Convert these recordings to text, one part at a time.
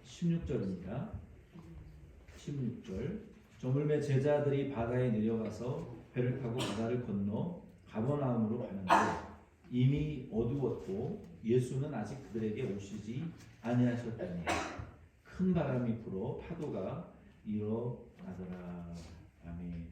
16절입니다. 16절. 저물매 제자들이 바다에 내려가서 배를 타고 바다를 건너 가버나움으로 가는데 이미 어두웠고 예수는 아직 그들에게 오시지 아니하셨다니 큰 바람이 불어 파도가 일어나더라. 아멘.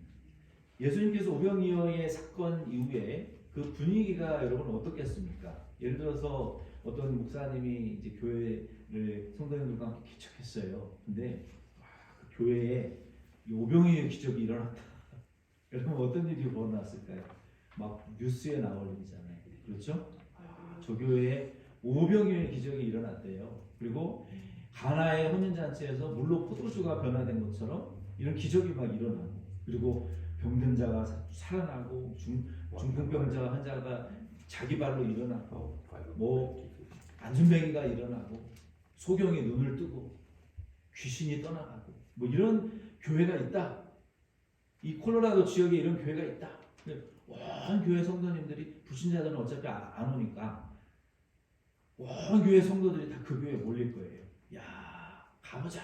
예수님께서 오병이어의 사건 이후에 그 분위기가 여러분 어떻겠습니까? 예를 들어서 어떤 목사님이 이제 교회를 성도님들과 함께 개척했어요. 근데 그 교회에 이 오병이어의 기적이 일어났다. 여러분 어떤 일이 일어났을까요? 막 뉴스에 나올 일이잖아요. 그렇죠? 저 교회에 오병이어의 기적이 일어났대요. 그리고 가나의 혼인잔치에서 물로 포도주가 변화된 것처럼 이런 기적이 막 일어나고, 그리고 병든 자가 살아나고, 중풍병자 환자가 자기 발로 일어나고, 뭐 안순뱅이가 일어나고, 소경이 눈을 뜨고, 귀신이 떠나가고, 뭐 이런 교회가 있다. 이 콜로라도 지역에 이런 교회가 있다. 온 교회 성도님들이, 불신자들은 어차피 안 오니까 온 교회 성도들이 다 그 교회에 몰릴 거예요. 야, 가보자.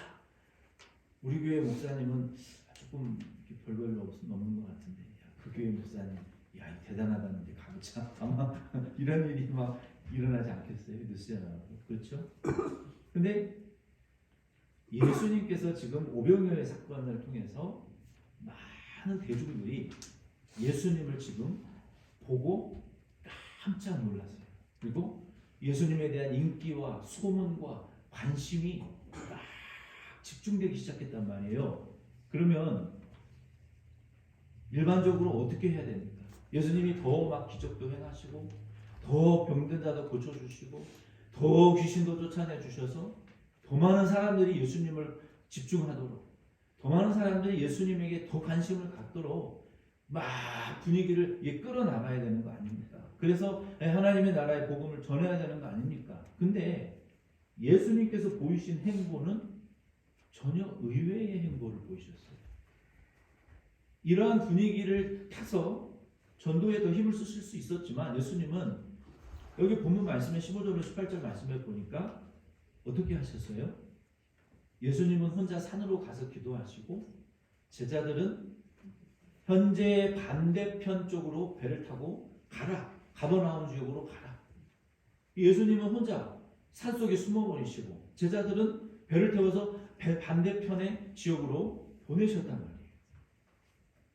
우리 교회 목사님은 조금 별별로 없는 것 같은데, 야, 그 교회 목사님, 야, 대단하다는데 가보자. 아마 이런 일이 막 일어나지 않겠어요? 뉴스에 나오고. 그렇죠? 근데 예수님께서 지금 오병이어의 사건을 통해서 많은 대중들이 예수님을 지금 보고 깜짝 놀랐어요. 그리고 예수님에 대한 인기와 소문과 관심이 막 집중되기 시작했단 말이에요. 그러면 일반적으로 어떻게 해야 됩니까? 예수님이 더 막 기적도 행하시고, 더 병든 자도 고쳐주시고, 더 귀신도 쫓아내 주셔서 더 많은 사람들이 예수님을 집중하도록, 더 많은 사람들이 예수님에게 더 관심을 갖도록 막 분위기를 끌어나가야 되는 거 아닙니까? 그래서 하나님의 나라의 복음을 전해야 되는 거 아닙니까? 근데 예수님께서 보이신 행보는 전혀 의외의 행보를 보이셨어요. 이러한 분위기를 타서 전도에 더 힘을 쓰실 수 있었지만, 예수님은 여기 본문 말씀에 15절로 18절 말씀을 보니까 어떻게 하셨어요? 예수님은 혼자 산으로 가서 기도하시고, 제자들은 현재 반대편 쪽으로 배를 타고 가라, 가버나움 지역으로 가라. 예수님은 혼자 산속에 숨어버리시고, 제자들은 배를 태워서 배 반대편의 지역으로 보내셨단 말이에요.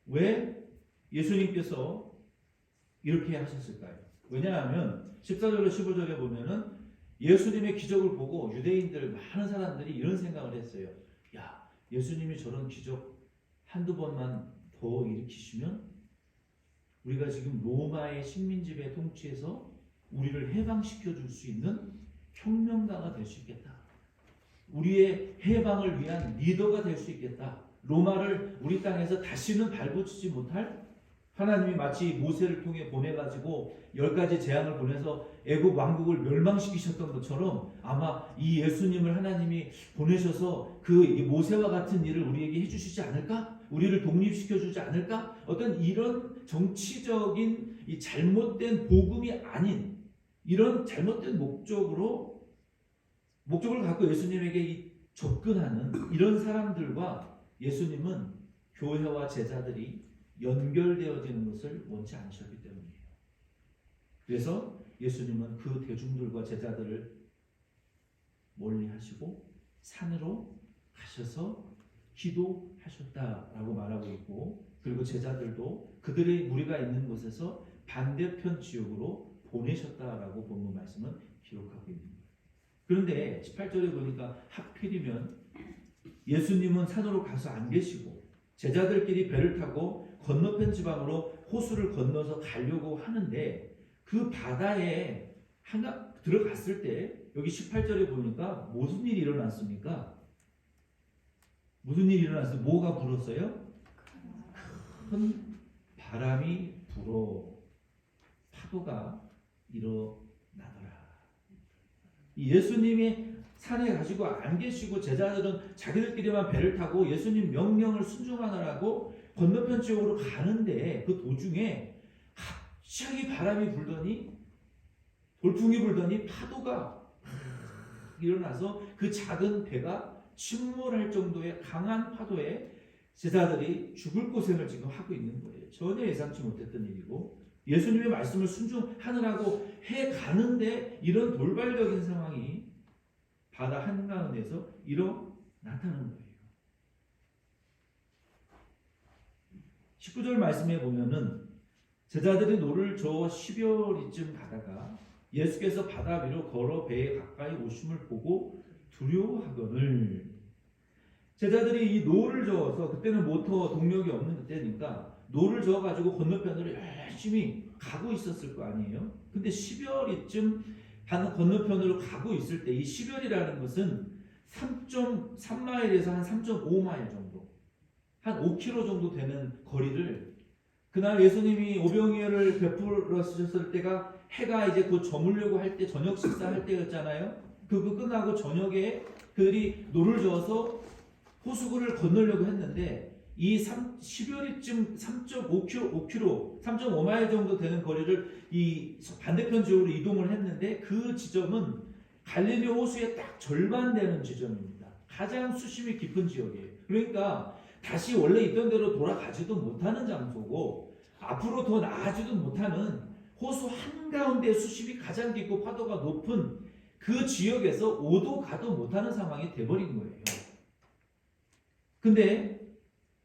왜 예수님께서 이렇게 하셨을까요? 왜냐하면 14절로 15절에 보면은 예수님의 기적을 보고 유대인들 많은 사람들이 이런 생각을 했어요. 야, 예수님이 저런 기적 한두 번만 더 일으키시면 우리가 지금 로마의 식민지배 통치에서 우리를 해방시켜 줄 수 있는 혁명가가 될 수 있겠다. 우리의 해방을 위한 리더가 될 수 있겠다. 로마를 우리 땅에서 다시는 발붙이지 못할, 하나님이 마치 모세를 통해 보내가지고 10가지 재앙을 보내서 애국 왕국을 멸망시키셨던 것처럼 아마 이 예수님을 하나님이 보내셔서 그 모세와 같은 일을 우리에게 해주시지 않을까? 우리를 독립시켜주지 않을까? 어떤 이런 정치적인 이 잘못된 복음이 아닌 이런 잘못된 목적을 갖고 예수님에게 접근하는 이런 사람들과 예수님은 교회와 제자들이 연결되어지는 것을 원치 않으셨기 때문이에요. 그래서 예수님은 그 대중들과 제자들을 멀리하시고 산으로 가셔서 기도하셨다라고 말하고 있고, 그리고 제자들도 그들의 무리가 있는 곳에서 반대편 지역으로 보내셨다라고 본문 말씀은 기록하고 있는 거예요. 그런데 18절에 보니까 하필이면 예수님은 산으로 가서 안 계시고 제자들끼리 배를 타고 건너편 지방으로 호수를 건너서 가려고 하는데, 그 바다에 들어갔을 때 여기 18절에 보니까 무슨 일이 일어났습니까? 무슨 일이 일어났어요? 뭐가 불었어요? 큰 바람이 불어 파도가 일어나더라. 예수님이 산에 가시고 안 계시고 제자들은 자기들끼리만 배를 타고 예수님 명령을 순종하느라고 건너편 지역으로 가는데, 그 도중에 갑자기 바람이 불더니, 돌풍이 불더니 파도가 일어나서 그 작은 배가 침몰할 정도의 강한 파도에 제자들이 죽을 고생을 지금 하고 있는 거예요. 전혀 예상치 못했던 일이고 예수님의 말씀을 순종하느라고 해 가는데 이런 돌발적인 상황이 바다 한가운데서 일어나타는 거예요. 19절 말씀에 보면은 제자들이 노를 저어 10여리쯤 가다가 예수께서 바다 위로 걸어 배에 가까이 오심을 보고 두려워하거늘. 제자들이 이 노를 저어서, 그때는 모터 동력이 없는 그때니까 노를 저어가지고 건너편으로 열심히 가고 있었을 거 아니에요. 근데 10여리쯤 건너편으로 가고 있을 때 이 10여리라는 것은 3.3마일에서 한 3.5마일 정도, 한 5km 정도 되는 거리를, 그날 예수님이 오병이어를 베풀었을 때가 해가 이제 곧 저물려고 할 때, 저녁 식사할 때였잖아요. 그거 끝나고 저녁에 그들이 노를 저어서 호수구를 건너려고 했는데 이 10여리쯤 3.5km, 3.5마일 정도 되는 거리를 이 반대편 지역으로 이동을 했는데 그 지점은 갈릴리 호수의 딱 절반 되는 지점입니다. 가장 수심이 깊은 지역이에요. 그러니까 다시 원래 있던 대로 돌아가지도 못하는 장소고 앞으로 더 나아지도 못하는 호수 한가운데 수심이 가장 깊고 파도가 높은 그 지역에서 오도 가도 못하는 상황이 돼버린 거예요. 근데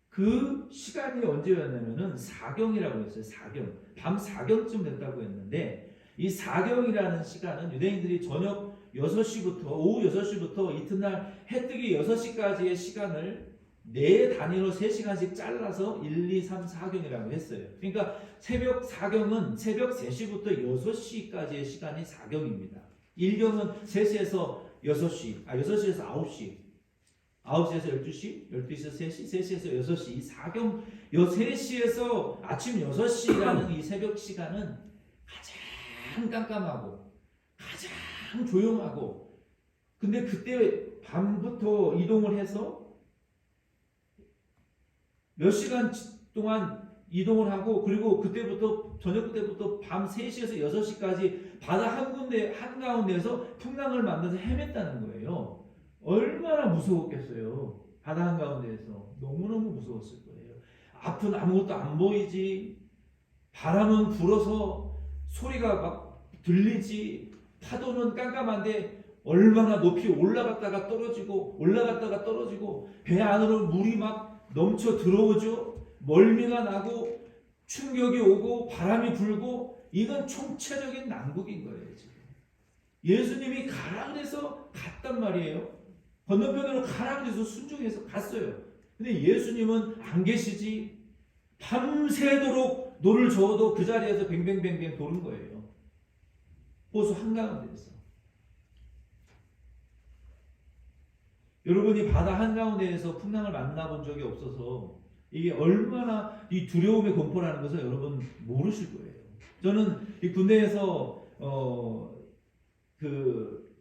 그 시간이 언제였냐면은 사경이라고 했어요. 사경. 밤 사경쯤 됐다고 했는데 이 사경이라는 시간은 유대인들이 저녁 6시부터 오후 6시부터 이튿날 해 뜨기 6시까지의 시간을 네 단위로 3시간씩 잘라서 1, 2, 3, 4경이라고 했어요. 그러니까 새벽 4경은 새벽 3시부터 6시까지의 시간이 4경입니다. 1경은 3시에서 6시, 6시에서 9시, 9시에서 12시, 12시에서 3시, 3시에서 6시, 이 4경, 3시에서 아침 6시라는 이 새벽 시간은 가장 깜깜하고 가장 조용하고, 근데 그때 밤부터 이동을 해서 몇 시간 동안 이동을 하고, 그리고 그때부터 저녁 때부터 밤 3시에서 6시까지 바다 한 군데 한가운데서 풍랑을 만나서 헤맸다는 거예요. 얼마나 무서웠겠어요. 바다 한가운데에서 너무너무 무서웠을 거예요. 앞은 아무것도 안 보이지, 바람은 불어서 소리가 막 들리지, 파도는 깜깜한데 얼마나 높이 올라갔다가 떨어지고 올라갔다가 떨어지고 배 안으로 물이 막 넘쳐 들어오죠. 멀미가 나고 충격이 오고 바람이 불고, 이건 총체적인 난국인 거예요. 지금 예수님이 가라 그래서 갔단 말이에요. 건너편으로 가라 그래서 순종해서 갔어요. 근데 예수님은 안 계시지. 밤새도록 노를 저어도 그 자리에서 뱅뱅뱅뱅 도는 거예요. 호수 한가운데에서. 여러분이 바다 한가운데에서 풍랑을 만나본 적이 없어서 이게 얼마나 이 두려움의 공포라는 것을 여러분 모르실 거예요. 저는 이 군대에서 그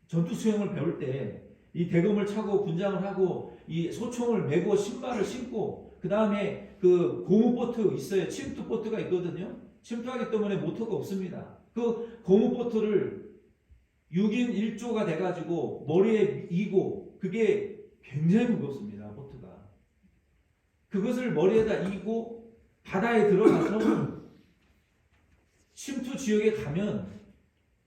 전투 수영을 배울 때 이 대검을 차고 군장을 하고 이 소총을 메고 신발을 신고, 그 다음에 그 고무보트 있어요. 침투보트가 있거든요. 침투하기 때문에 모터가 없습니다. 그 고무보트를 6인 1조가 돼가지고 머리에 이고, 그게 굉장히 무겁습니다. 보트가. 그것을 머리에다 이고 바다에 들어가서 침투 지역에 가면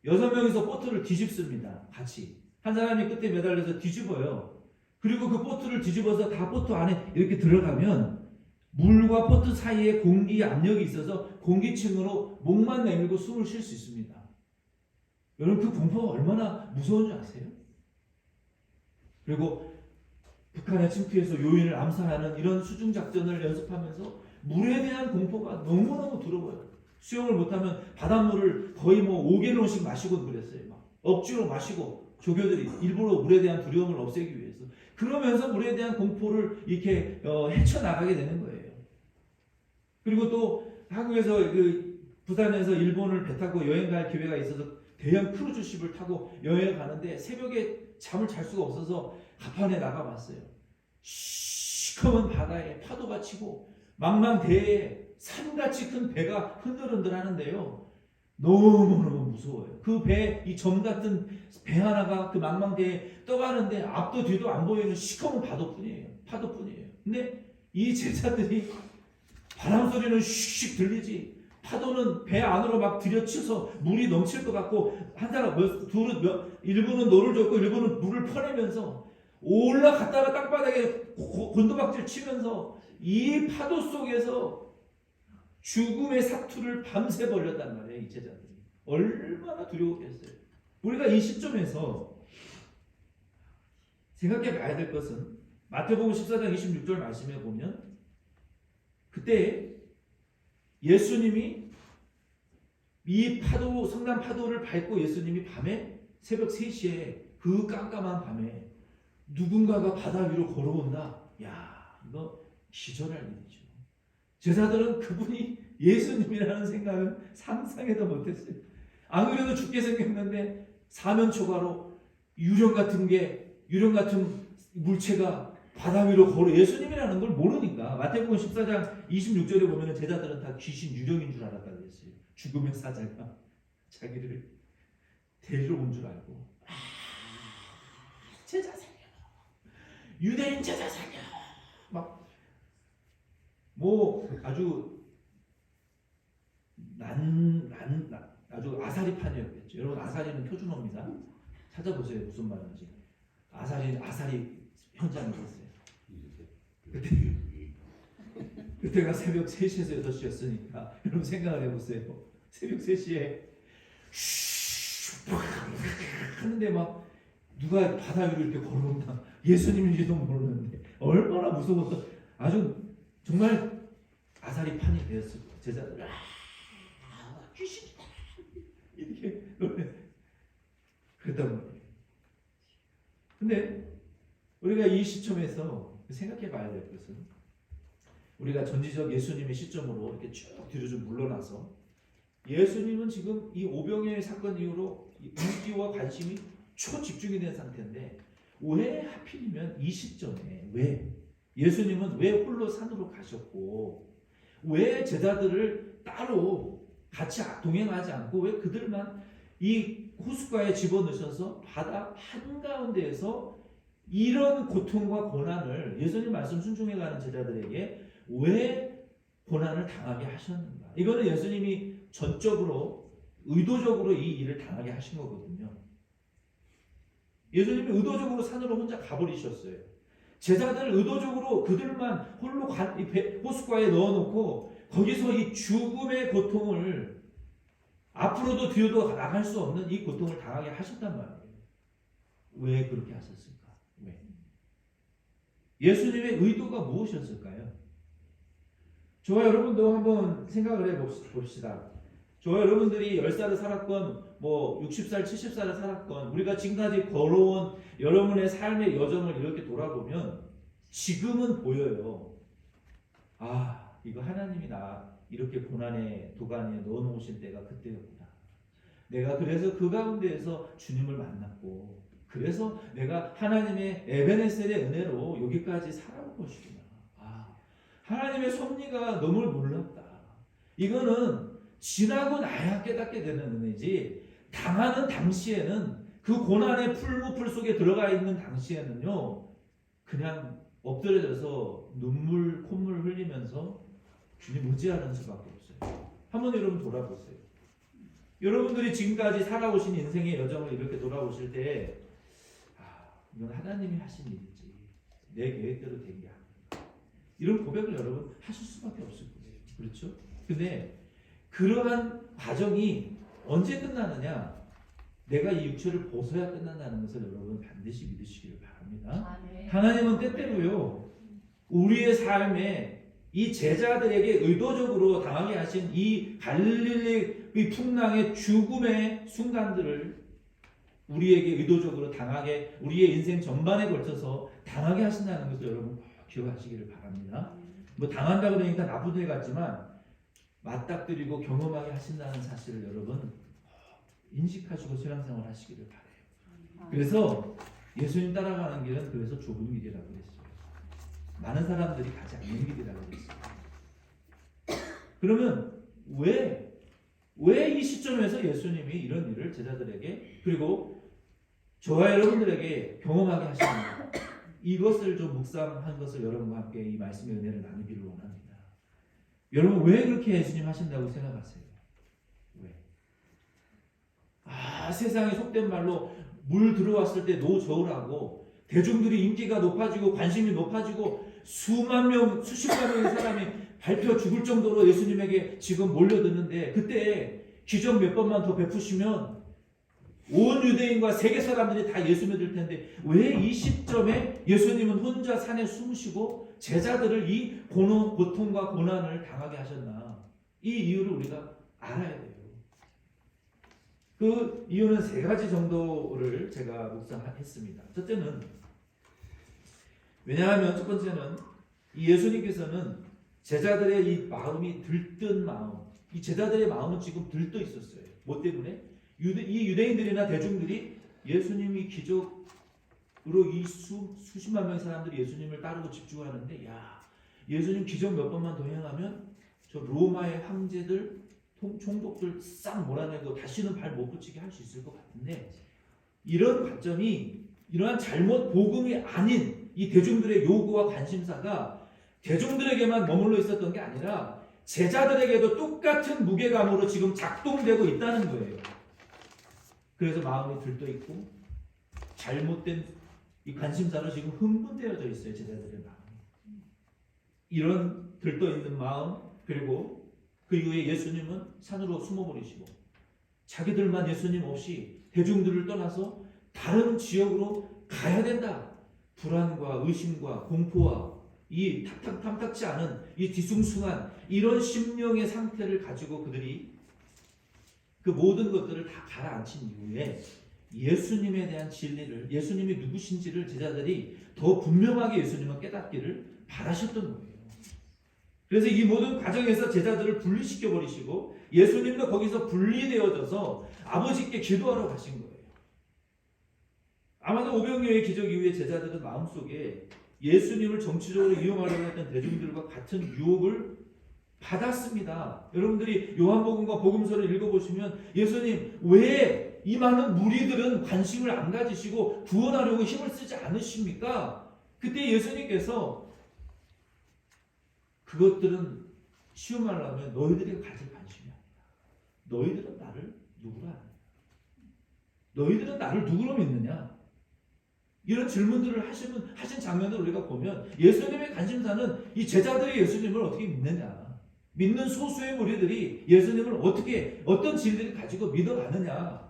6명이서 보트를 뒤집습니다. 같이. 한 사람이 끝에 매달려서 뒤집어요. 그리고 그 보트를 뒤집어서 다 보트 안에 이렇게 들어가면 물과 보트 사이에 공기 압력이 있어서 공기층으로 목만 내밀고 숨을 쉴 수 있습니다. 여러분 그 공포가 얼마나 무서운 줄 아세요? 그리고 북한의 침투해서 요인을 암살하는 이런 수중 작전을 연습하면서 물에 대한 공포가 너무너무 두려워요. 수영을 못하면 바닷물을 거의 뭐 5g씩 마시고 그랬어요. 막 억지로 마시고, 조교들이 일부러 물에 대한 두려움을 없애기 위해서. 그러면서 물에 대한 공포를 이렇게 헤쳐나가게 되는 거예요. 그리고 또 한국에서 부산에서 일본을 배 타고 여행 갈 기회가 있어서 대형 크루즈십을 타고 여행을 가는데 새벽에 잠을 잘 수가 없어서 갑판에 나가봤어요. 시커먼 바다에 파도가 치고 망망대해에 산같이 큰 배가 흔들흔들 하는데요. 너무너무 무서워요. 그 배, 이 점 같은 배 하나가 그 망망대에 떠가는데 앞도 뒤도 안 보이는 시커먼 파도뿐이에요. 파도뿐이에요. 근데 이 제자들이 바람 소리는 슉슉 들리지, 파도는 배 안으로 막 들여치서 물이 넘칠 것 같고, 한 사람 일부는 노를 젓고 일부는 물을 퍼내면서 올라갔다가 땅바닥에 곤두박질 치면서 이 파도 속에서 죽음의 사투를 밤새 벌렸단 말이에요. 이 제자들이 얼마나 두려웠겠어요. 우리가 이 시점에서 생각해 봐야 될 것은 마태복음 14장 26절 말씀에 보면, 그때 예수님이 이 파도, 성난 파도를 밟고 예수님이 밤에 새벽 3시에 그 깜깜한 밤에 누군가가 바다 위로 걸어온다. 야, 이거 기절할 일이죠. 제자들은 그분이 예수님이라는 생각은 상상해도 못했어요. 안 그래도 죽게 생겼는데 사면초가로 유령 같은 물체가 바다 위로 걸어, 예수님이라는 걸 모르니까. 마태복음 14장 26절에 보면 제자들은 다 귀신 유령인 줄 알았다고 했어요. 죽음의 사자가 자기를 데리러 온 줄 알고, 제자 살려, 유대인 제자 살려, 막 뭐 아주 아주 아사리판이었겠죠. 여러분, 아사리는 표준어입니다. 찾아보세요, 무슨 말인지. 아사리 현장에 있었어요. 그때가 새벽 3시에서 6시였으니까 여러분 생각을 해보세요. 새벽 3시에 하는데 막 누가 바다 위로 이렇게 걸어온다. 예수님인지도 모르는데 얼마나 무서워서 아주 정말 아사리판이 되었을 거예요. 제자들 귀신이다 이렇게 그랬단 말이에요. 근데 우리가 이 시점에서 생각해 봐야 될 것은, 우리가 전지적 예수님의 시점으로 이렇게 쭉 뒤로 좀 물러나서, 예수님은 지금 이 오병이의 사건 이후로 인기와 관심이 초집중이 된 상태인데, 왜 하필이면 이 시점에 왜 예수님은 왜 홀로 산으로 가셨고, 왜 제자들을 따로 같이 동행하지 않고 왜 그들만 이 호숫가에 집어넣으셔서 바다 한가운데에서 이런 고통과 고난을, 예수님 말씀 순종해가는 제자들에게 왜 고난을 당하게 하셨는가? 이거는 예수님이 전적으로 의도적으로 이 일을 당하게 하신 거거든요. 예수님이 의도적으로 산으로 혼자 가버리셨어요. 제자들을 의도적으로 그들만 홀로 호숫가에 넣어놓고 거기서 이 죽음의 고통을, 앞으로도 뒤로도 나갈 수 없는 이 고통을 당하게 하셨단 말이에요. 왜 그렇게 하셨을까? 왜? 예수님의 의도가 무엇이었을까요? 저와 여러분도 한번 생각을 해봅시다. 저와 여러분들이 10살을 살았건 뭐 60살, 70살을 살았건, 우리가 지금까지 걸어온 여러분의 삶의 여정을 이렇게 돌아보면 지금은 보여요. 아, 이거 하나님이 나 이렇게 고난의 도가니에 넣어놓으신 때가 그때였구나. 내가 그래서 그 가운데에서 주님을 만났고, 그래서 내가 하나님의 에베네셀의 은혜로 여기까지 살아온 것이구나. 아, 하나님의 섭리가 너무 몰랐다. 이거는 지나고 나야 깨닫게 되는 은혜지, 당하는 당시에는, 그 고난의 풀무풀 속에 들어가 있는 당시에는요, 그냥 엎드려져서 눈물, 콧물 흘리면서 주님 의지하는 수밖에 없어요. 한번 여러분 돌아보세요. 여러분들이 지금까지 살아오신 인생의 여정을 이렇게 돌아보실 때, 이건 하나님이 하신 일이지 내 계획대로 된 게 아닌가, 이런 고백을 여러분 하실 수밖에 없을 거예요. 그렇죠? 근데 그러한 과정이 언제 끝나느냐? 내가 이 육체를 벗어야 끝난다는 것을 여러분 반드시 믿으시기를 바랍니다. 하나님은 때때로요, 우리의 삶에 이 제자들에게 의도적으로 당하게 하신 이 갈릴리 풍랑의 죽음의 순간들을 우리에게 의도적으로 당하게, 우리의 인생 전반에 걸쳐서 당하게 하신다는 것을 여러분 꼭 기억하시기를 바랍니다. 뭐 당한다 그러니까 나쁜 일 같지만 맞닥뜨리고 경험하게 하신다는 사실을 여러분 인식하시고 신앙생활 하시기를 바라요. 그래서 예수님 따라가는 길은 그래서 좁은 길이라고 했어요. 많은 사람들이 가지 않는 길이라고 했어요. 그러면 왜 왜 이 시점에서 예수님이 이런 일을 제자들에게 그리고 저와 여러분들에게 경험하게 하시는가? 이것을 좀 묵상한 것을 여러분과 함께 이 말씀의 은혜를 나누기를 원합니다. 여러분 왜 그렇게 예수님 하신다고 생각하세요? 왜? 세상에 속된 말로 물 들어왔을 때 노저울하고 대중들이 인기가 높아지고 관심이 높아지고 수만 명, 수십만 명의 사람이 밟혀 죽을 정도로 예수님에게 지금 몰려드는데 그때 기적 몇 번만 더 베푸시면 온 유대인과 세계 사람들이 다 예수 믿을 텐데 왜 이 시점에 예수님은 혼자 산에 숨으시고 제자들을 이 고통과 고난을 당하게 하셨나? 이 이유를 우리가 알아야 돼요. 그 이유는 세 가지 정도를 제가 묵상했습니다. 첫째는 왜냐하면 첫 번째는 이 예수님께서는 제자들의 이 마음이 들뜬 마음, 이 제자들의 마음은 지금 들떠 있었어요. 뭐 때문에? 이 유대인들이나 대중들이 예수님이 기적으로 이 수십만 명의 사람들이 예수님을 따르고 집중하는데 예수님 기적 몇 번만 더 행하면 저 로마의 황제들 총독들 싹 몰아내고 다시는 발 못 붙이게 할 수 있을 것 같은데 이런 관점이 이러한 잘못 복음이 아닌 이 대중들의 요구와 관심사가 대중들에게만 머물러 있었던 게 아니라 제자들에게도 똑같은 무게감으로 지금 작동되고 있다는 거예요. 그래서 마음이 들떠 있고 잘못된 이 관심사로 지금 흥분되어져 있어요. 제자들의 마음이. 이런 들떠 있는 마음 그리고 그 이후에 예수님은 산으로 숨어버리시고 자기들만 예수님 없이 대중들을 떠나서 다른 지역으로 가야 된다. 불안과 의심과 공포와 이 탐탁치 않은 이 뒤숭숭한 이런 심령의 상태를 가지고 그들이 그 모든 것들을 다 가라앉힌 이후에 예수님에 대한 진리를 예수님이 누구신지를 제자들이 더 분명하게 예수님은 깨닫기를 바라셨던 거예요. 그래서 이 모든 과정에서 제자들을 분리시켜 버리시고 예수님도 거기서 분리되어져서 아버지께 기도하러 가신 거예요. 아마도 오병이어의 기적 이후에 제자들은 마음속에 예수님을 정치적으로 이용하려고 했던 대중들과 같은 유혹을 받았습니다. 여러분들이 요한복음과 복음서를 읽어보시면 예수님 왜 이 많은 무리들은 관심을 안 가지시고 구원하려고 힘을 쓰지 않으십니까? 그때 예수님께서 그것들은 쉬운 말로 하면 너희들이 가질 관심이 아니다. 너희들은 나를 누구라 하느냐? 너희들은 나를 누구로 믿느냐? 이런 질문들을 하신 장면을 우리가 보면 예수님의 관심사는 이 제자들이 예수님을 어떻게 믿느냐? 믿는 소수의 무리들이 예수님을 어떤 진리를 가지고 믿어가느냐?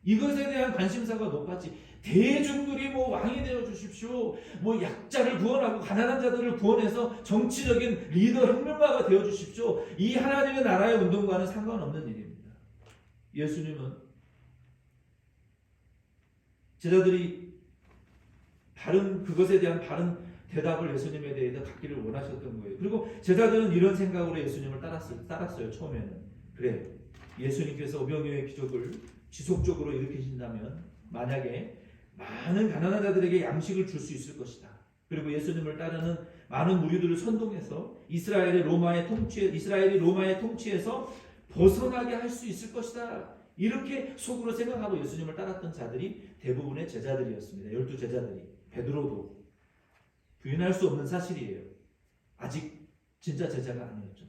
이것에 대한 관심사가 높았지. 대중들이 왕이 되어 주십시오. 약자를 구원하고 가난한 자들을 구원해서 정치적인 리더 혁명가가 되어 주십시오. 이 하나님의 나라의 운동과는 상관없는 일입니다. 예수님은 제자들이 그것에 대한 바른 대답을 예수님에 대해서 갖기를 원하셨던 거예요. 그리고 제자들은 이런 생각으로 예수님을 따랐어요. 처음에는. 그래, 예수님께서 오병이어의 기적을 지속적으로 일으키신다면 만약에 많은 가난한 자들에게 양식을 줄 수 있을 것이다. 그리고 예수님을 따르는 많은 무리들을 선동해서 이스라엘이 로마의 통치에서 벗어나게 할 수 있을 것이다. 이렇게 속으로 생각하고 예수님을 따랐던 자들이 대부분의 제자들이었습니다. 12 제자들이. 베드로도 부인할 수 없는 사실이에요. 아직 진짜 제자가 아니었죠.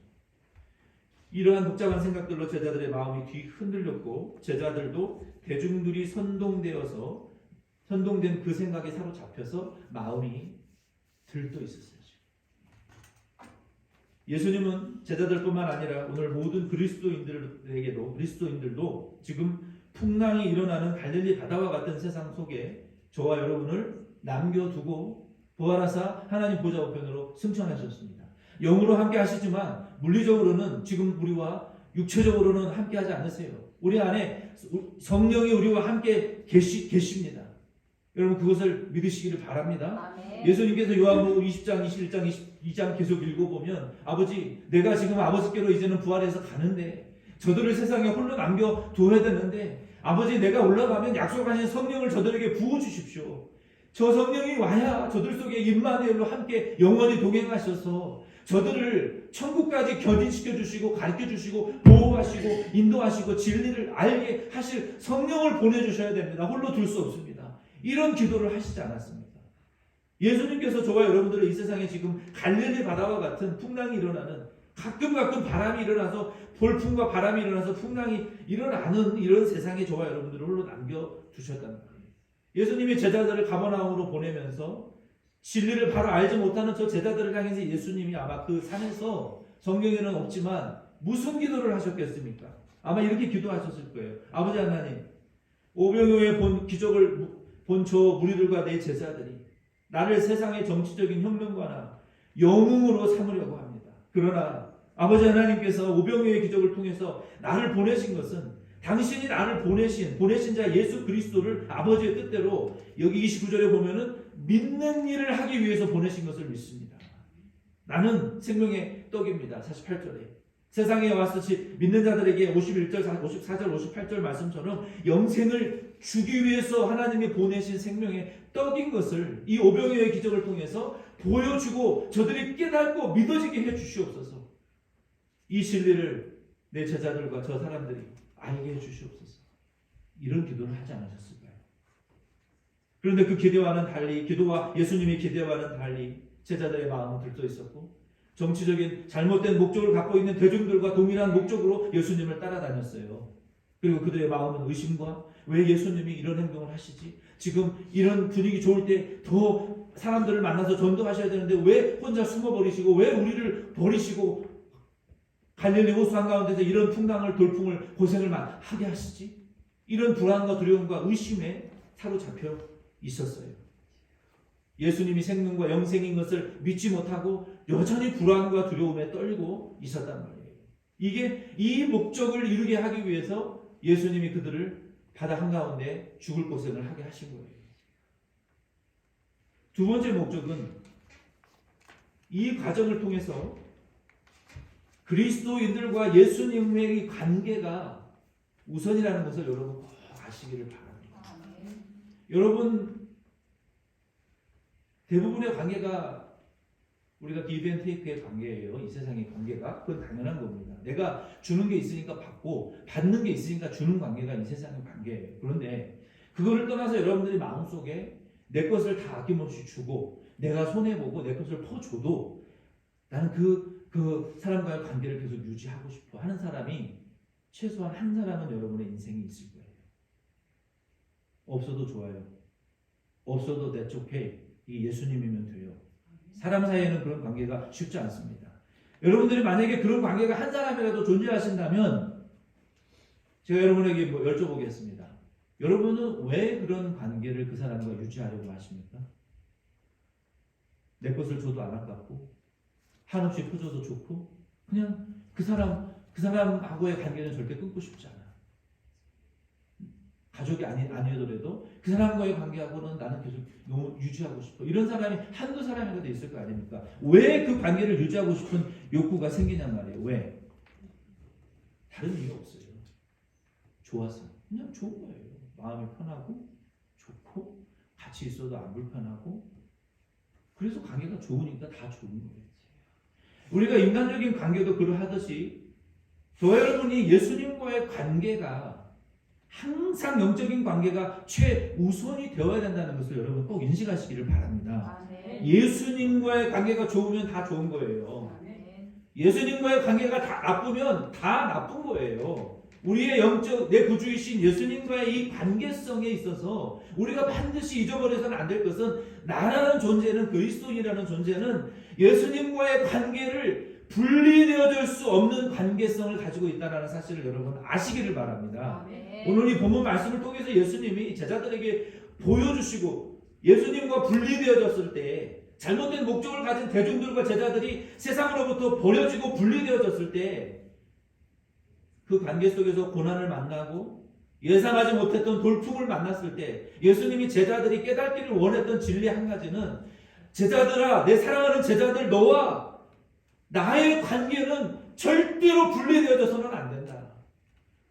이러한 복잡한 생각들로 제자들의 마음이 뒤흔들렸고 제자들도 대중들이 선동된 그 생각에 사로잡혀서 마음이 들떠 있었어요. 예수님은 제자들뿐만 아니라 오늘 모든 그리스도인들도 지금 풍랑이 일어나는 갈릴리 바다와 같은 세상 속에 저와 여러분을 남겨두고 부활하사 하나님 보좌 우편으로 승천하셨습니다. 영으로 함께 하시지만 물리적으로는 지금 우리와 육체적으로는 함께 하지 않으세요. 우리 안에 성령이 우리와 함께 계십니다. 여러분 그것을 믿으시기를 바랍니다. 아멘. 예수님께서 요한복음 20장, 21장, 22장 계속 읽어보면 아버지 내가 지금 아버지께로 이제는 부활해서 가는데 저들을 세상에 홀로 남겨둬야 되는데 아버지 내가 올라가면 약속하신 성령을 저들에게 부어주십시오. 저 성령이 와야 저들 속에 임마누엘로 함께 영원히 동행하셔서 저들을 천국까지 견인시켜 주시고 가르쳐 주시고 보호하시고 인도하시고 진리를 알게 하실 성령을 보내주셔야 됩니다. 홀로 둘 수 없습니다. 이런 기도를 하시지 않았습니까? 예수님께서 저와 여러분들은 이 세상에 지금 갈릴리 바다와 같은 풍랑이 일어나는 가끔 바람이 일어나서 돌풍과 바람이 일어나서 풍랑이 일어나는 이런 세상에 저와 여러분들을 홀로 남겨두셨단 말이에요. 예수님이 제자들을 가버나움으로 보내면서 진리를 바로 알지 못하는 저 제자들을 향해서 예수님이 아마 그 산에서 성경에는 없지만 무슨 기도를 하셨겠습니까? 아마 이렇게 기도하셨을 거예요. 아버지 하나님, 오병이어의 본 기적을 본 저 무리들과 내 제자들이 나를 세상의 정치적인 혁명가나 영웅으로 삼으려고 합니다. 그러나 아버지 하나님께서 오병이어의 기적을 통해서 나를 보내신 것은 당신이 나를 보내신 자 예수 그리스도를 아버지의 뜻대로 여기 29절에 보면은 믿는 일을 하기 위해서 보내신 것을 믿습니다. 나는 생명의 떡입니다. 48절에 세상에 왔듯이 믿는 자들에게 51절, 54절, 58절 말씀처럼 영생을 주기 위해서 하나님이 보내신 생명의 떡인 것을 이 오병이어의 기적을 통해서 보여주고 저들이 깨닫고 믿어지게 해주시옵소서. 이 진리를 내 제자들과 저 사람들이 알게 해주시옵소서. 이런 기도를 하지 않으셨을까요? 그런데 그 기대와는 달리, 기도와 예수님의 기대와는 달리 제자들의 마음은 들떠 있었고 정치적인 잘못된 목적을 갖고 있는 대중들과 동일한 목적으로 예수님을 따라다녔어요. 그리고 그들의 마음은 의심과 왜 예수님이 이런 행동을 하시지? 지금 이런 분위기 좋을 때 더 사람들을 만나서 전도하셔야 되는데 왜 혼자 숨어버리시고 왜 우리를 버리시고 갈릴리 호수 한가운데서 이런 풍랑을 돌풍을 고생을 하게 하시지? 이런 불안과 두려움과 의심에 사로잡혀 있었어요. 예수님이 생명과 영생인 것을 믿지 못하고 여전히 불안과 두려움에 떨고 있었단 말이에요. 이게 이 목적을 이루게 하기 위해서 예수님이 그들을 바다 한가운데 죽을 고생을 하게 하신 거예요. 두 번째 목적은 이 과정을 통해서 그리스도인들과 예수님의 관계가 우선이라는 것을 여러분 꼭 아시기를 바랍니다. 여러분 대부분의 관계가 우리가 give and take의 관계예요. 이 세상의 관계가. 그건 당연한 겁니다. 내가 주는 게 있으니까 받고 받는 게 있으니까 주는 관계가 이 세상의 관계예요. 그런데 그거를 떠나서 여러분들이 마음속에 내 것을 다 아낌없이 주고 내가 손해보고 내 것을 퍼줘도 나는 그 사람과의 관계를 계속 유지하고 싶어 하는 사람이 최소한 한 사람은 여러분의 인생에 있을 거예요. 없어도 좋아요. 없어도 that's okay. 이게 예수님이면 돼요. 사람 사이에는 그런 관계가 쉽지 않습니다. 여러분들이 만약에 그런 관계가 한 사람이라도 존재하신다면 제가 여러분에게 여쭤보겠습니다. 여러분은 왜 그런 관계를 그 사람과 유지하려고 하십니까? 내 것을 줘도 안 아깝고 한없이 퍼줘도 좋고 그냥 그 사람하고의 관계는 절대 끊고 싶지 않아. 가족이 아니더라도 그 사람과의 관계하고는 나는 계속 너무 유지하고 싶어. 이런 사람이 한두 사람이라도 있을 거 아닙니까? 왜 그 관계를 유지하고 싶은 욕구가 생기냔 말이에요. 왜? 다른 이유 없어요. 좋아서. 그냥 좋은 거예요. 마음이 편하고 좋고 같이 있어도 안 불편하고 그래서 관계가 좋으니까 다 좋은 거예요. 우리가 인간적인 관계도 그러하듯이 저와 여러분이 예수님과의 관계가 항상 영적인 관계가 최우선이 되어야 된다는 것을 여러분 꼭 인식하시기를 바랍니다. 예수님과의 관계가 좋으면 다 좋은 거예요. 예수님과의 관계가 다 나쁘면 다 나쁜 거예요. 우리의 영적 내 구주이신 예수님과의 이 관계성에 있어서 우리가 반드시 잊어버려서는 안 될 것은 나라는 존재는 그리스도인이라는 존재는 예수님과의 관계를 분리되어질 수 없는 관계성을 가지고 있다는 사실을 여러분 아시기를 바랍니다. 오늘 이 본문 말씀을 통해서 예수님이 제자들에게 보여주시고 예수님과 분리되어졌을 때 잘못된 목적을 가진 대중들과 제자들이 세상으로부터 버려지고 분리되어졌을 때 그 관계 속에서 고난을 만나고 예상하지 못했던 돌풍을 만났을 때 예수님이 제자들이 깨닫기를 원했던 진리 한 가지는 제자들아 내 사랑하는 제자들 너와 나의 관계는 절대로 분리되어져서는 안 된다.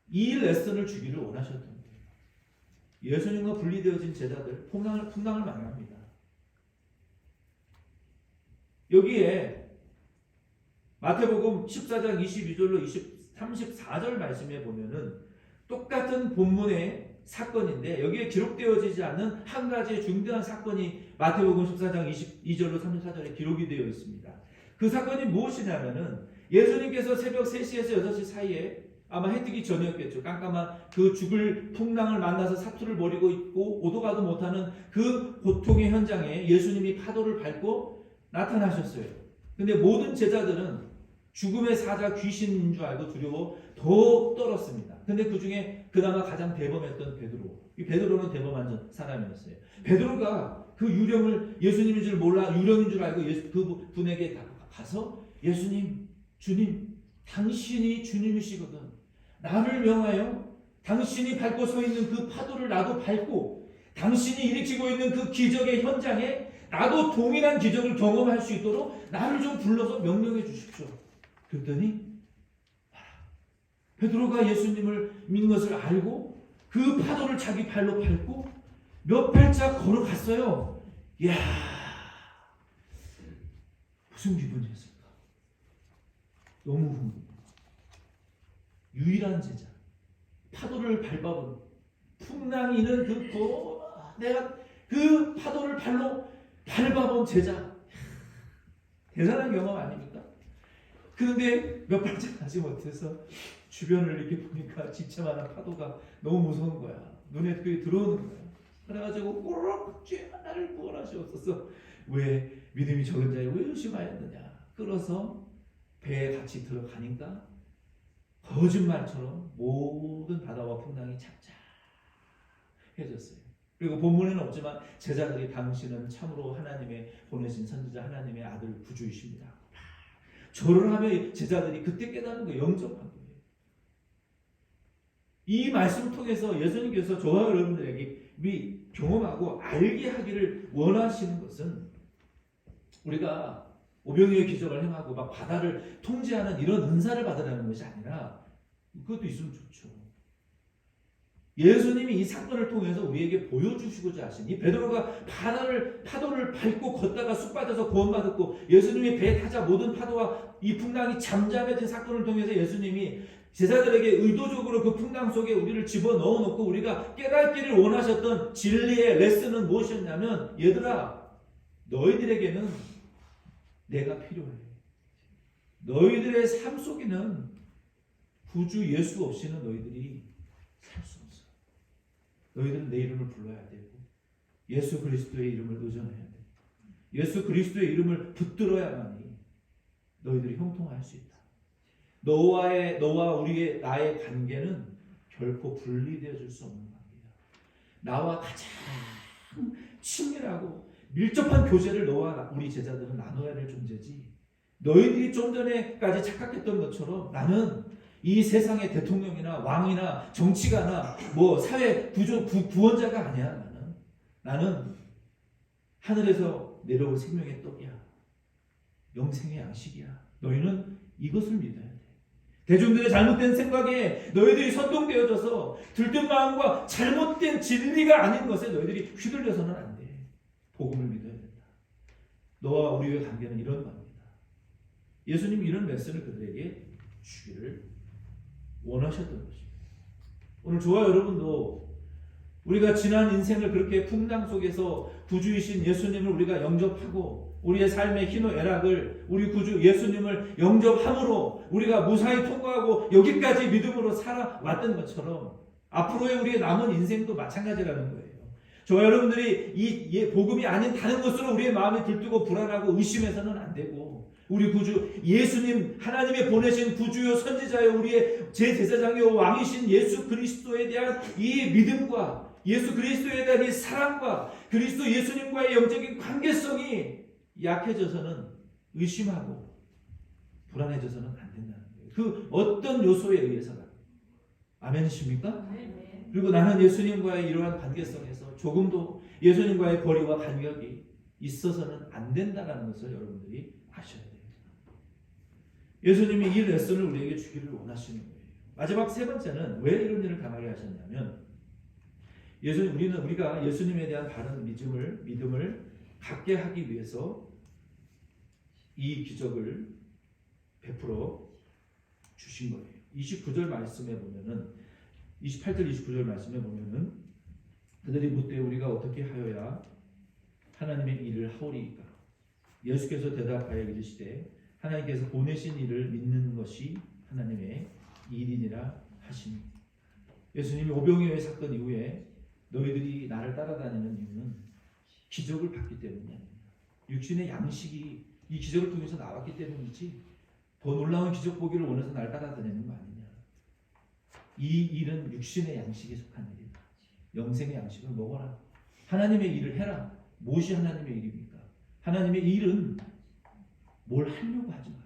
이 레슨을 주기를 원하셨던 거예요. 예수님과 분리되어진 제자들 풍랑을 만납니다. 여기에 마태복음 14장 22절로 34절 말씀에 보면은 똑같은 본문의 사건인데 여기에 기록되어지지 않는 한 가지의 중대한 사건이 마태복음 14장 22절로 34절에 기록이 되어 있습니다. 그 사건이 무엇이냐면은 예수님께서 새벽 3시에서 6시 사이에 아마 해 뜨기 전이었겠죠. 깜깜한 그 죽을 풍랑을 만나서 사투를 벌이고 있고 오도 가도 못하는 그 고통의 현장에 예수님이 파도를 밟고 나타나셨어요. 근데 모든 제자들은 죽음의 사자 귀신인 줄 알고 두려워 더욱 떨었습니다. 근데 그 중에 그나마 가장 대범했던 베드로. 이 베드로는 대범한 사람이었어요. 베드로가 그 유령을 예수님인 줄 몰라 유령인 줄 알고 그 분에게 가서 예수님, 주님, 당신이 주님이시거든. 나를 명하여 당신이 밟고 서 있는 그 파도를 나도 밟고 당신이 일으키고 있는 그 기적의 현장에 나도 동일한 기적을 경험할 수 있도록 나를 좀 불러서 명령해 주십시오. 그랬더니 베드로가 예수님을 믿는 것을 알고 그 파도를 자기 발로 밟고 몇 발짝 걸어갔어요. 이야, 무슨 기분이었을까? 너무 궁금해요. 유일한 제자, 파도를 밟아본 풍랑이 있는 내가 그 파도를 발로 밟아본 제자, 대단한 경험 아닙니까? 그런데 몇 발짝 가지 못해서 주변을 이렇게 보니까 지체만한 파도가 너무 무서운 거야. 눈에 그게 들어오는 거야. 그래가지고 꼬르륵 나를 구원하시옵소서. 왜 믿음이 적은 자에 왜 의심하였느냐. 끌어서 배에 같이 들어가니까 거짓말처럼 모든 바다와 풍랑이 착착해졌어요. 그리고 본문에는 없지만 제자들이 당신은 참으로 하나님의 보내신 선지자 하나님의 아들 구주이십니다. 절을 하며 제자들이 그때 깨닫는 거예요. 영접한 거예요. 이 말씀을 통해서 예수님께서 저와 여러분들에게 경험하고 알게 하기를 원하시는 것은 우리가 오병이어의 기적을 행하고 막 바다를 통제하는 이런 은사를 받으라는 것이 아니라 그것도 있으면 좋죠. 예수님이 이 사건을 통해서 우리에게 보여주시고자 하신 이 베드로가 파도를 밟고 걷다가 쑥 빠져서 구원받았고 예수님이 배에 타자 모든 파도와 이 풍랑이 잠잠해진 사건을 통해서 예수님이 제자들에게 의도적으로 그 풍랑 속에 우리를 집어넣어 놓고 우리가 깨닫기를 원하셨던 진리의 레슨은 무엇이었냐면 얘들아 너희들에게는 내가 필요해. 너희들의 삶 속에는 구주 예수 없이는 너희들이 살 수 없어. 너희들은 내 이름을 불러야 되고 예수 그리스도의 이름을 의존해야 돼. 예수 그리스도의 이름을 붙들어야만이 너희들이 형통할 수 있다. 너와 나의 관계는 결코 분리되어 줄 수 없는 관계야. 나와 가장 친밀하고 밀접한 교제를 너와 우리 제자들은 나눠야 될 존재지. 너희들이 좀 전에까지 착각했던 것처럼 나는 이 세상의 대통령이나 왕이나 정치가나 뭐 사회 구원자가 아니야. 나는 하늘에서 내려올 생명의 떡이야. 영생의 양식이야. 너희는 이것을 믿어야 돼. 대중들의 잘못된 생각에 너희들이 선동되어져서 들뜬 마음과 잘못된 진리가 아닌 것에 너희들이 휘둘려서는 안 돼. 복음을 믿어야 된다. 너와 우리의 관계는 이런 관계다. 예수님이 이런 메시지를 그들에게 주기를 원하셨던 것입니다. 오늘 저와 여러분도 우리가 지난 인생을 그렇게 풍랑 속에서 구주이신 예수님을 우리가 영접하고 우리의 삶의 희노애락을 우리 구주 예수님을 영접함으로 우리가 무사히 통과하고 여기까지 믿음으로 살아왔던 것처럼 앞으로의 우리의 남은 인생도 마찬가지라는 거예요. 저와 여러분들이 이 복음이 아닌 다른 것으로 우리의 마음이 들뜨고 불안하고 의심해서는 안 되고 우리 구주 예수님 하나님의 보내신 구주요 선지자요 우리의 제제사장요 왕이신 예수 그리스도에 대한 이 믿음과 예수 그리스도에 대한 이 사랑과 그리스도 예수님과의 영적인 관계성이 약해져서는 의심하고 불안해져서는 안 된다는 거예요. 그 어떤 요소에 의해서가. 아멘이십니까? 그리고 나는 예수님과의 이러한 관계성에서 조금도 예수님과의 거리와 간격이 있어서는 안 된다는 것을 여러분들이 아셔야 돼요. 예수님이 이 레슨을 우리에게 주기를 원하시는 거예요. 마지막 세 번째는 왜 이런 일을 당하게 하셨냐면 우리가 예수님에 대한 바른 믿음을 갖게 하기 위해서 이 기적을 베풀어 주신 거예요. 29절 말씀에 보면은 28절 29절 말씀에 보면은 그들이 묻되 우리가 어떻게 하여야 하나님의 일을 하오리이까. 예수께서 대답하여 이르시되 하나님께서 보내신 일을 믿는 것이 하나님의 일이니라 하시니. 예수님이 오병이어의 사건 이후에 너희들이 나를 따라다니는 이유는 기적을 봤기 때문이야. 육신의 양식이 이 기적을 통해서 나왔기 때문이지 더 놀라운 기적 보기를 원해서 나를 따라다니는 거 아니냐. 이 일은 육신의 양식에 속한 일이다. 영생의 양식을 먹어라. 하나님의 일을 해라. 무엇이 하나님의 일입니까? 하나님의 일은 뭘 하려고 하지 마라.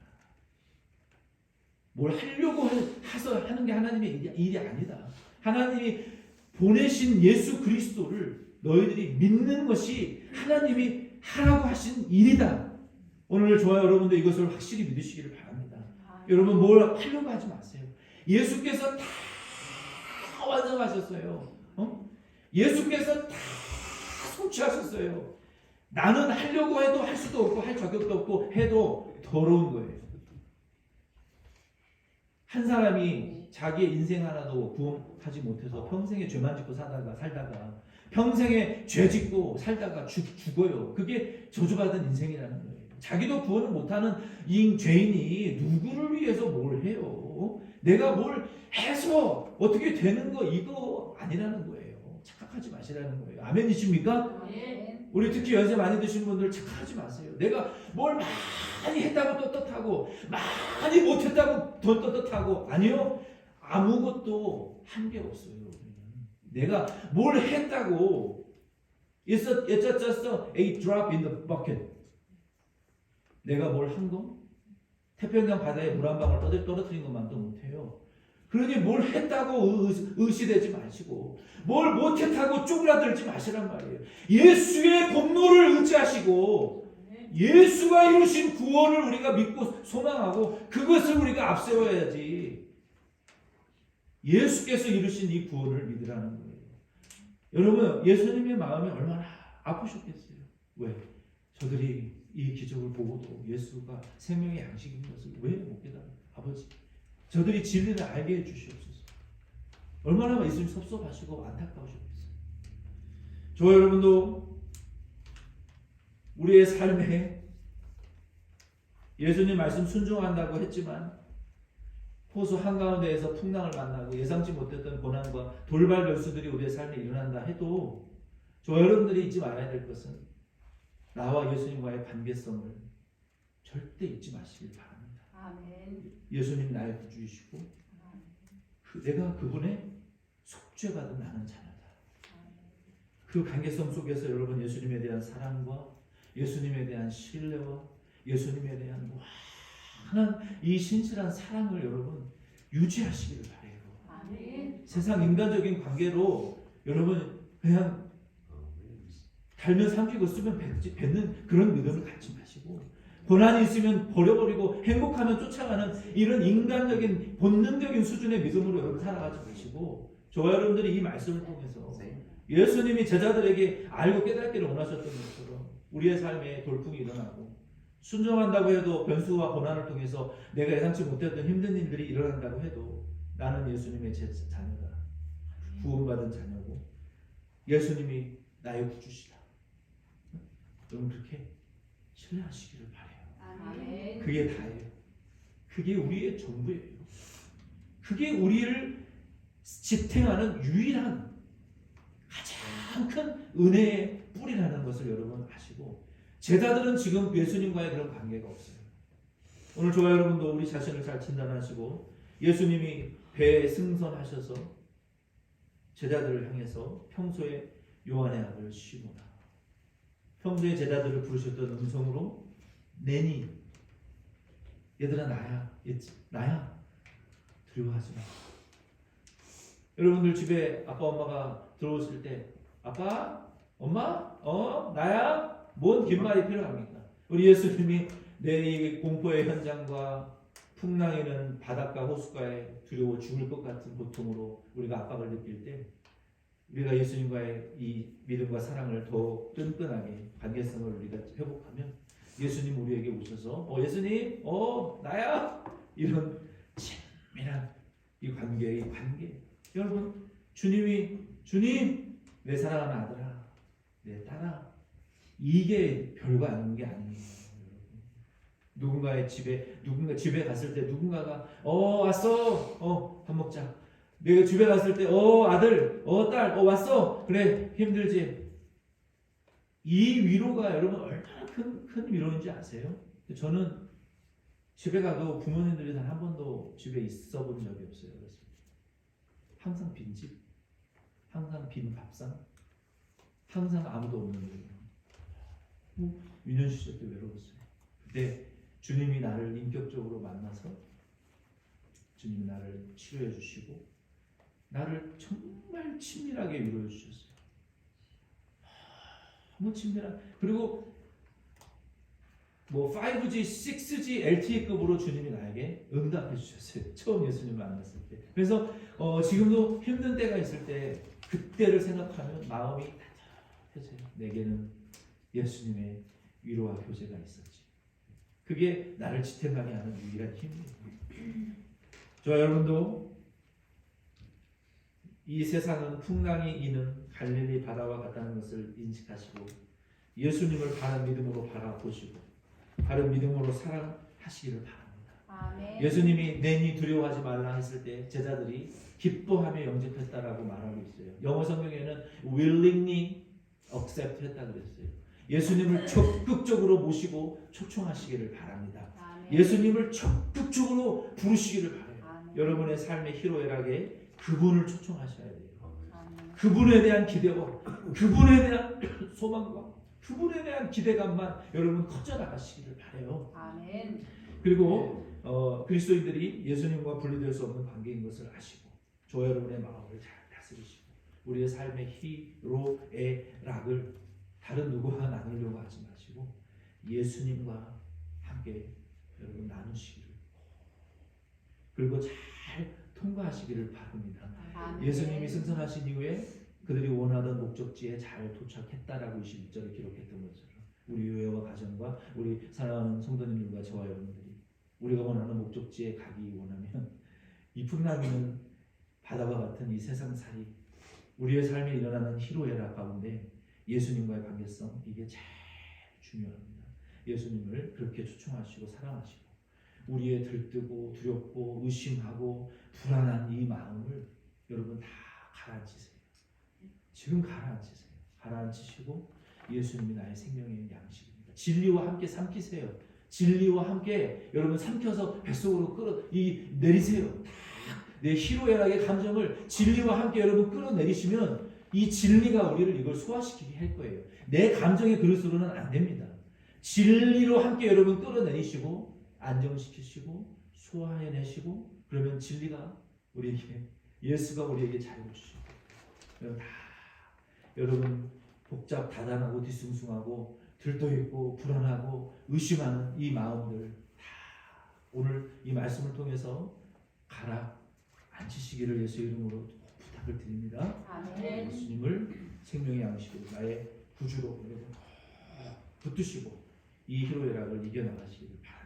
뭘 하려고 해서 하는 게 하나님의 일이 아니다. 하나님이 보내신 예수 그리스도를 너희들이 믿는 것이 하나님이 하라고 하신 일이다. 오늘 저와 여러분도 이것을 확실히 믿으시기를 바랍니다. 여러분 뭘 하려고 하지 마세요. 예수께서 다 완성하셨어요. 예수께서 다 성취하셨어요. 나는 하려고 해도 할 수도 없고 할 자격도 없고 해도 더러운 거예요. 한 사람이 자기의 인생 하나도 구원하지 못해서 평생에 죄만 짓고 살다가 평생에 죄 짓고 살다가 죽어요. 그게 저주받은 인생이라는 거예요. 자기도 구원을 못하는 이 죄인이 누구를 위해서 뭘 해요? 내가 뭘 해서 어떻게 되는 거 이거 아니라는 거예요. 착각하지 마시라는 거예요. 아멘이십니까? 네. 우리 특히 연세 많이 드신 분들 착각하지 마세요. 내가 뭘 많이 했다고 떳떳하고 많이 못했다고 더 떳떳하고 아니요. 아무것도 한 게 없어요. 내가 뭘 했다고 It's just a drop in the bucket. 내가 뭘 한 거? 태평양 바다에 물 한 방울 떨어뜨린 것만도 못해요. 그러니 뭘 했다고 의시되지 마시고 뭘 못했다고 쪼그라들지 마시란 말이에요. 예수의 공로를 의지하시고 예수가 이루신 구원을 우리가 믿고 소망하고 그것을 우리가 앞세워야지. 예수께서 이루신 이 구원을 믿으라는 거예요. 여러분 예수님의 마음이 얼마나 아프셨겠어요. 왜? 저들이 이 기적을 보고도 예수가 생명의 양식인 것을 왜 못 깨달아요? 아버지 저들이 진리를 알게 해주시옵소서. 얼마나 예수님 섭섭하시고 안타까우셨겠어요. 저와 여러분도 우리의 삶에 예수님 말씀 순종한다고 했지만 호수 한가운데에서 풍랑을 만나고 예상치 못했던 고난과 돌발 변수들이 우리의 삶에 일어난다 해도 저와 여러분들이 잊지 말아야 될 것은 나와 예수님과의 관계성을 절대 잊지 마시길 바랍니다. 아멘. 예수님 나의 구주이시고 내가 그분의 속죄받은 나는 자녀다. 그 관계성 속에서 여러분 예수님에 대한 사랑과 예수님에 대한 신뢰와 예수님에 대한 무한한 이 신실한 사랑을 여러분 유지하시기를 바라요. 아멘. 세상 인간적인 관계로 여러분 그냥 달면 삼키고 쓰면 뱉는 그런 믿음을 갖지 마시고 고난이 있으면 버려버리고 행복하면 쫓아가는 이런 인간적인 본능적인 수준의 믿음으로 여러분 살아가지 마시고 저와 여러분들이 이 말씀을 통해서 예수님이 제자들에게 알고 깨닫기를 원하셨던 것처럼 우리의 삶에 돌풍이 일어나고 순종한다고 해도 변수와 고난을 통해서 내가 예상치 못했던 힘든 일들이 일어난다고 해도 나는 예수님의 제 자녀다. 구원받은 자녀고 예수님이 나의 구주시다. 여러분 그렇게 신뢰하시기를 바라요. 아멘. 그게 다예요. 그게 우리의 전부예요. 그게 우리를 지탱하는 유일한 가장 큰 은혜의 뿌리라는 것을 여러분 아시고 제자들은 지금 예수님과의 그런 관계가 없어요. 오늘 저와 여러분도 우리 자신을 잘 진단하시고 예수님이 배에 승선하셔서 제자들을 향해서 평소에 요한의 아들 시모나 평소에 제자들을 부르셨던 음성으로 내니 얘들아 나야 두려워하지 마. 여러분들 집에 아빠 엄마가 들어오실 때 아빠 엄마 나야 뭔 긴 말이 필요합니까? 우리 예수님이 내 이 공포의 현장과 풍랑이는 바닷가 호숫가에 두려워 죽을 것 같은 고통으로 우리가 압박을 느낄 때 우리가 예수님과의 이 믿음과 사랑을 더 끈끈하게 관계성을 우리가 회복하면 예수님 우리에게 오셔서 예수님 나야 이런 친밀한 이 관계의 관계. 여러분 주님 내 사랑하는 아들아 내 딸아 이게 별거 아닌 게 아니에요. 누군가의 누군가 집에 갔을 때 누군가가 왔어 밥 먹자. 내가 집에 갔을 때 아들 딸 왔어 그래 힘들지. 이 위로가 여러분 얼마나 큰 위로인지 아세요? 저는 집에 가도 부모님들이 단 한 번도 집에 있어 본 적이 없어요. 그래서 항상 빈집, 항상 빈 밥상, 항상 아무도 없는 데. 유년 시절 때 외로웠어요. 근데 주님이 나를 인격적으로 만나서 주님이 나를 치료해 주시고 나를 정말 친밀하게 위로해 주셨어요. 너무 친밀한. 그리고 5G, 6G, LTE급으로 주님이 나에게 응답해 주셨어요. 처음 예수님 만났을 때. 그래서 지금도 힘든 때가 있을 때 그때를 생각하면 마음이 따뜻해져요. 내게는 예수님의 위로와 교제가 있었지. 그게 나를 지탱하게 하는 유일한 힘이에요. 저 여러분도 이 세상은 풍랑이 이는 갈릴리 바다와 같다는 것을 인식하시고 예수님을 바른 믿음으로 바라보시고 바른 믿음으로 사랑하시기를 바랍니다. 아멘. 예수님이 내니 두려워하지 말라 했을 때 제자들이 기뻐하며 영접했다라고 말하고 있어요. 영어 성경에는 willingly accept 했다 그랬어요. 예수님을 적극적으로 모시고 초청하시기를 바랍니다. 아멘. 예수님을 적극적으로 부르시기를 바라요. 아멘. 여러분의 삶의 희로애락에 그분을 초청하셔야 돼요. 아멘. 그분에 대한 기대와 그분에 대한 소망과 그분에 대한 기대감만 여러분 커져나가시기를 바라요. 아멘. 그리고 그리스도인들이 예수님과 분리될 수 없는 관계인 것을 아시고 저 여러분의 마음을 잘 다스리시고 우리의 삶의 희로애락을 다른 누구와 나누려고 하지 마시고 예수님과 함께 여러분 나누시기를 그리고 잘 통과하시기를 바랍니다. 아멘. 예수님이 승천하신 이후에 그들이 원하던 목적지에 잘 도착했다라고 21절에 기록했던 것처럼 우리 교회와 가정과 우리 사랑하는 성도님들과 저와 여러분들이 우리가 원하는 목적지에 가기 원하면 이 풍랑이는 바다와 같은 이 세상살이 우리의 삶에 일어나는 희로애락 가운데 예수님과의 관계성 이게 제일 중요합니다. 예수님을 그렇게 초청하시고 사랑하시고 우리의 들뜨고 두렵고 의심하고 불안한 이 마음을 여러분 다 가라앉히세요. 지금 가라앉히세요. 가라앉히시고 예수님이 나의 생명의 양식입니다. 진리와 함께 삼키세요. 진리와 함께 여러분 삼켜서 뱃속으로 내리세요. 내 희로애락의 감정을 진리와 함께 여러분 끌어내리시면 이 진리가 우리를 이걸 소화시키게 할 거예요. 내 감정의 그릇으로는 안 됩니다. 진리로 함께 여러분 끌어내리시고 안정시키시고 소화해내시고 그러면 진리가 우리에게 예수가 우리에게 자유를 주시고 여러분 복잡 다단하고 뒤숭숭하고 들떠있고 불안하고 의심하는 이 마음들 다 오늘 이 말씀을 통해서 가라앉히시기를 예수의 이름으로 부탁을 드립니다. 아멘. 예수님을 생명의 양식으로 나의 구주로 여러분 붙드시고 이 희로애락을 이겨나가시기를 바랍니다.